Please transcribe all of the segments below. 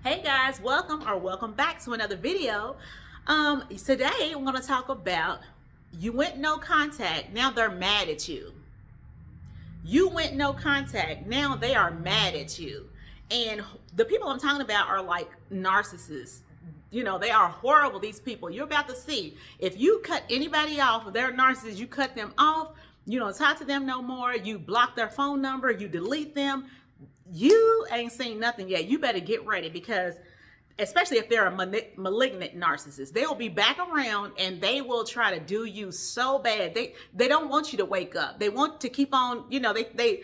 Hey guys, welcome back to another video. Today I'm going to talk about you went no contact, now they're mad at you. You went no contact, now they are mad at you. And the people I'm talking about are like narcissists. You know, they are horrible, these people. You're about to see. If you cut anybody off, they're narcissists, you cut them off, you don't talk to them no more, you block their phone number, you delete them. You ain't seen nothing yet. You better get ready, because especially if they're a malignant narcissist, they will be back around and they will try to do you so bad. They don't want you to wake up. They want to keep on, you know, they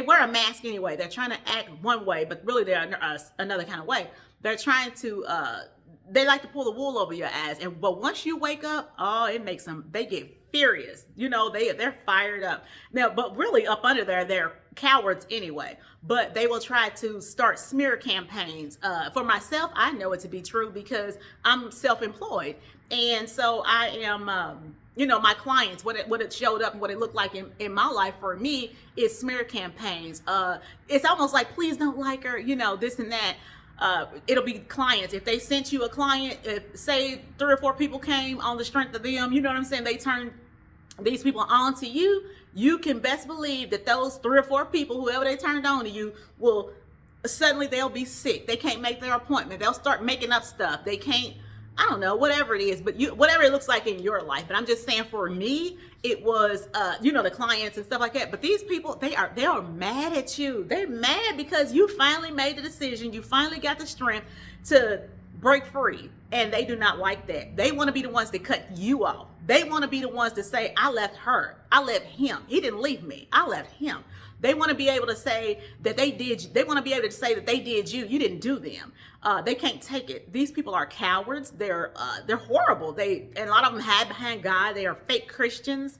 wear a mask anyway. They're trying to act one way, but really they're another kind of way. They're trying to they like to pull the wool over your eyes. But once you wake up, oh, it makes them, they get furious. You know, they're fired up. Now, but really up under there, they're cowards anyway. But they will try to start smear campaigns. For myself, I know it to be true because I'm self-employed. And so I am, you know, my clients, what it showed up and what it looked like in my life for me is smear campaigns. It's almost like, please don't like her, you know, this and that. It'll be clients. If they sent you a client, if say 3 or 4 people came on the strength of them, you know what I'm saying, they turned these people on to you, you can best believe that those 3 or 4 people, whoever they turned on to you, will suddenly they'll be sick. They can't make their appointment. They'll start making up stuff. They can't, I don't know, whatever it is, but whatever it looks like in your life. But I'm just saying, for me, it was, you know, the clients and stuff like that. But these people, they are mad at you. They're mad because you finally made the decision. You finally got the strength to break free. And they do not like that. They want to be the ones that cut you off. They want to be the ones to say, I left her. I left him. He didn't leave me. I left him. They want to be able to say that they did. They want to be able to say that they did you. You didn't do them. They can't take it. These people are cowards. They're horrible. And a lot of them hide behind God. They are fake Christians.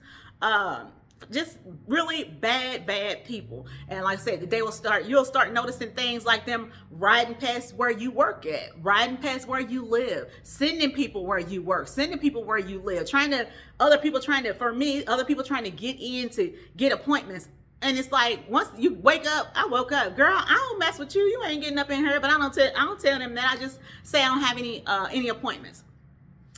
Just really bad people. And like I said, you'll start noticing things like them riding past where you work at, riding past where you live, sending people where you work, sending people where you live, other people trying to get in to get appointments. And it's like, once you wake up, I woke up, girl, I don't mess with you. You ain't getting up in here. But I don't tell them that. I just say I don't have any appointments.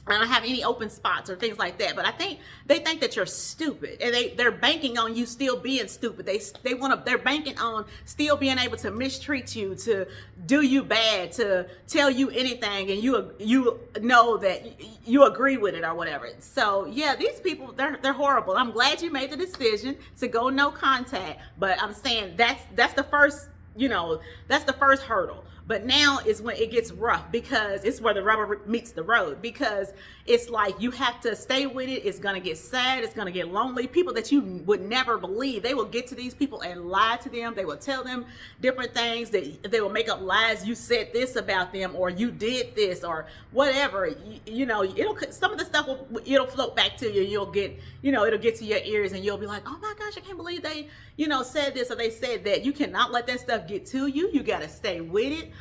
I don't have any open spots or things like that. But they think that you're stupid, and they're banking on you still being stupid. They're banking on still being able to mistreat you, to do you bad, to tell you anything, and you know that you agree with it or whatever. So yeah, these people, they're horrible. I'm glad you made the decision to go no contact, but I'm saying that's the first, you know, that's the first hurdle. But now is when it gets rough, because it's where the rubber meets the road, because it's like you have to stay with it. It's going to get sad. It's going to get lonely. People that you would never believe, they will get to these people and lie to them. They will tell them different things. They will make up lies. You said this about them, or you did this, or whatever. You know, some of the stuff it'll float back to you. You'll get, you know, it'll get to your ears, and you'll be like, oh my gosh, I can't believe they, you know, said this or they said that. You cannot let that stuff get to you. You got to stay with it.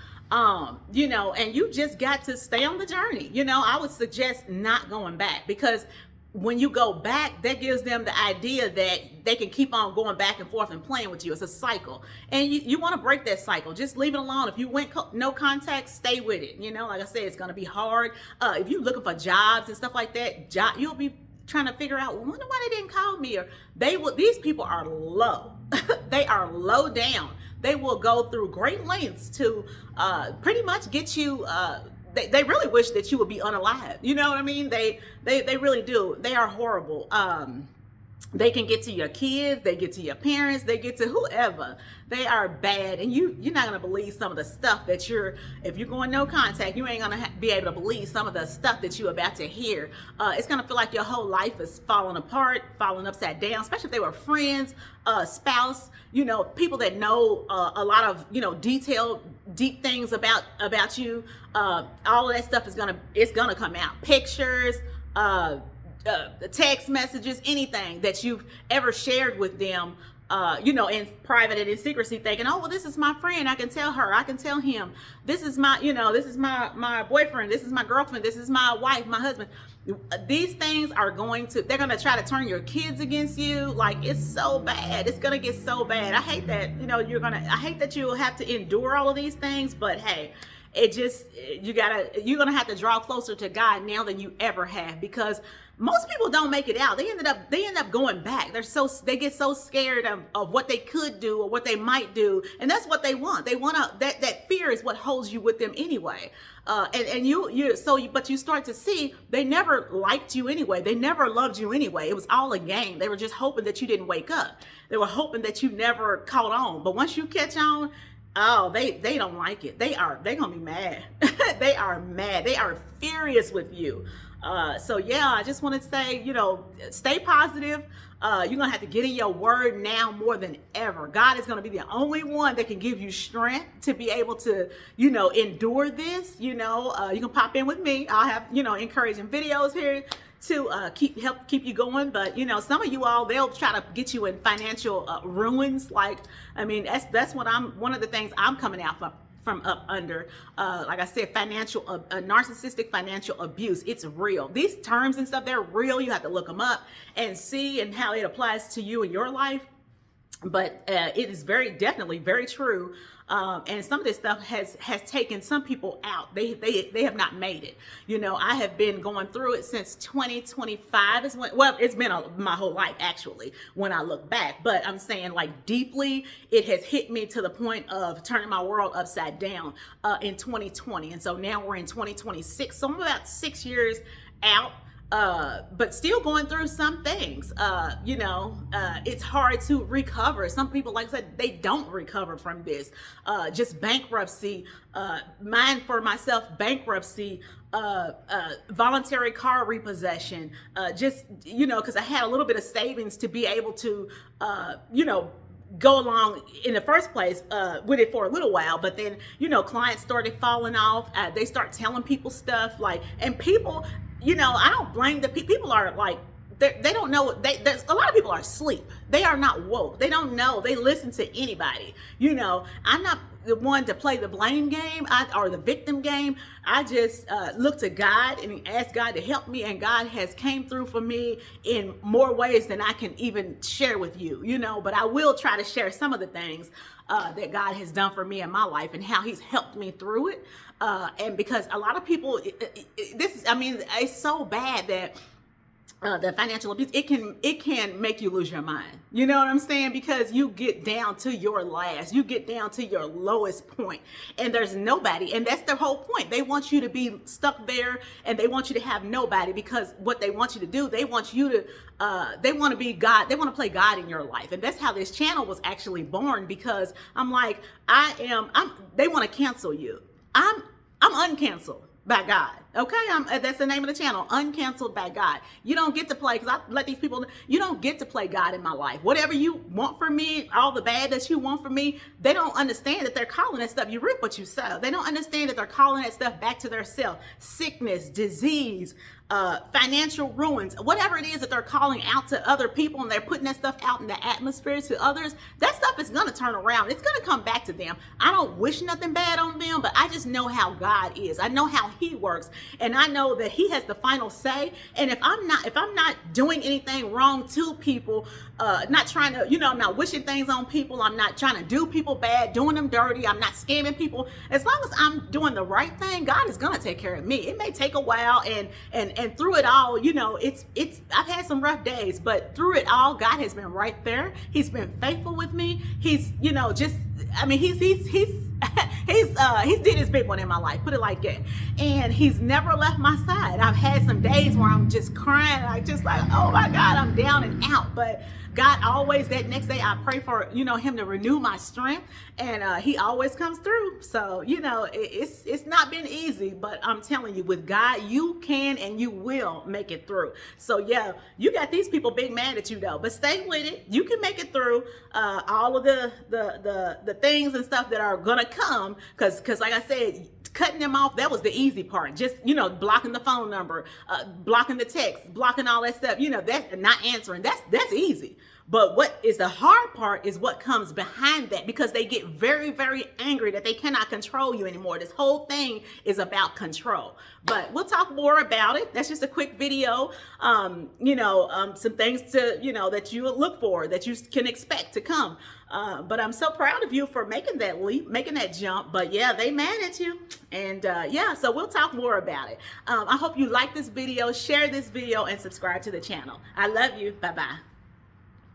You know, and you just got to stay on the journey. You know, I would suggest not going back, because when you go back, that gives them the idea that they can keep on going back and forth and playing with you. It's a cycle, and you want to break that cycle. Just leave it alone. If you went no contact, stay with it. You know, like I said, it's going to be hard. If you're looking for jobs and stuff like that, you'll be trying to figure out, well, wonder why they didn't call me. Or these people are low. They are low down. They will go through great lengths to pretty much get you. They really wish that you would be unalive. You know what I mean? They really do. They are horrible. They can get to your kids, they get to your parents, they get to whoever. They are bad, and you're not gonna believe some of the stuff that if you're going no contact, you ain't gonna be able to believe some of the stuff that you're about to hear. It's gonna feel like your whole life is falling apart, falling upside down, especially if they were friends, spouse, you know, people that know a lot of, you know, detailed, deep things about you. All of that stuff is gonna come out. Pictures, text messages, anything that you've ever shared with them, you know, in private and in secrecy, thinking, oh, well, this is my friend. I can tell her, I can tell him, this is my, you know, this is my boyfriend, this is my girlfriend, this is my wife, my husband. These things are they're going to try to turn your kids against you. Like, it's so bad. It's going to get so bad. I hate that, you know, I hate that you'll have to endure all of these things, but hey, It just, you're gonna have to draw closer to God now than you ever have, because most people don't make it out. They end up going back. They get so scared of what they could do or what they might do, and that's what they want. They want to, that fear is what holds you with them anyway. But you start to see they never liked you anyway. They never loved you anyway. It was all a game. They were just hoping that you didn't wake up. They were hoping that you never caught on. But once you catch on, oh, they don't like it. They're gonna be mad. They are mad. They are furious with you. So yeah, I just want to say, stay positive. You're gonna have to get in your word now more than ever. God is gonna be the only one that can give you strength to be able to, endure this. You can pop in with me. I'll have, encouraging videos here to help keep you going. But some of you all, they'll try to get you in financial ruins. That's one of the things I'm coming out from up under. Like I said, narcissistic financial abuse. It's real. These terms and stuff, they're real. You have to look them up and see and how it applies to you in your life. But it is definitely very true. And some of this stuff has taken some people out. They have not made it. I have been going through it since 2025 it's been my whole life actually when I look back. But I'm saying, like, deeply, it has hit me to the point of turning my world upside down in 2020. And so now we're in 2026. So I'm about 6 years out. But still going through some things. It's hard to recover. Some people, like I said, they don't recover from this. Just bankruptcy, mine for myself, bankruptcy, voluntary car repossession, because I had a little bit of savings to be able to, go along in the first place with it for a little while. But then, clients started falling off. They start telling people stuff and people, I don't blame the people are like, they don't know. There's a lot of people are asleep. They are not woke. They don't know. They listen to anybody. I'm not the one to play the blame game or the victim game. I just look to God and ask God to help me, and God has came through for me in more ways than I can even share with you. But I will try to share some of the things that God has done for me in my life and how He's helped me through it. And because a lot of people, it's so bad that the financial abuse, it can make you lose your mind. You know what I'm saying? Because you get down to your last, you get down to your lowest point, and there's nobody. And that's their whole point. They want you to be stuck there, and they want you to have nobody, because what they want you to do, they want you to, they want to be God. They want to play God in your life. And that's how this channel was actually born, because I'm like, they want to cancel you. I'm uncanceled by God. Okay, that's the name of the channel, Uncanceled by God. You don't get to play, because I let these people know, you don't get to play God in my life. Whatever you want from me, all the bad that you want from me, they don't understand that they're calling that stuff. You reap what you sow. They don't understand that they're calling that stuff back to their self. Sickness, disease, financial ruins, whatever it is that they're calling out to other people, and they're putting that stuff out in the atmosphere to others, that stuff is going to turn around. It's going to come back to them. I don't wish nothing bad on them, but I just know how God is. I know how He works, and I know that He has the final say. And if I'm not doing anything wrong to people, not trying to, I'm not wishing things on people, I'm not trying to do people bad, doing them dirty, I'm not scamming people, as long as I'm doing the right thing, God is going to take care of me. It may take a while, and through it all, I've had some rough days, but through it all, God has been right there. He's been faithful with me. He's, he's did his big one in my life, put it like that. And He's never left my side. I've had some days where I'm just crying, oh my God, I'm down and out. But God always, that next day, I pray for, Him to renew my strength, and He always comes through. So, it's not been easy, but I'm telling you, with God, you can and you will make it through. So yeah, you got these people big mad at you though, but stay with it. You can make it through all of the things and stuff that are gonna come, because like I said, cutting them off, that was the easy part. Just, blocking the phone number, blocking the text, blocking all that stuff, that not answering, that's easy. But what is the hard part is what comes behind that, because they get very, very angry that they cannot control you anymore. This whole thing is about control. But we'll talk more about it. That's just a quick video. Some things to, that you look for, that you can expect to come. But I'm so proud of you for making that leap, making that jump. But yeah, they mad at you. And yeah, so we'll talk more about it. I hope you like this video, share this video, and subscribe to the channel. I love you. Bye-bye.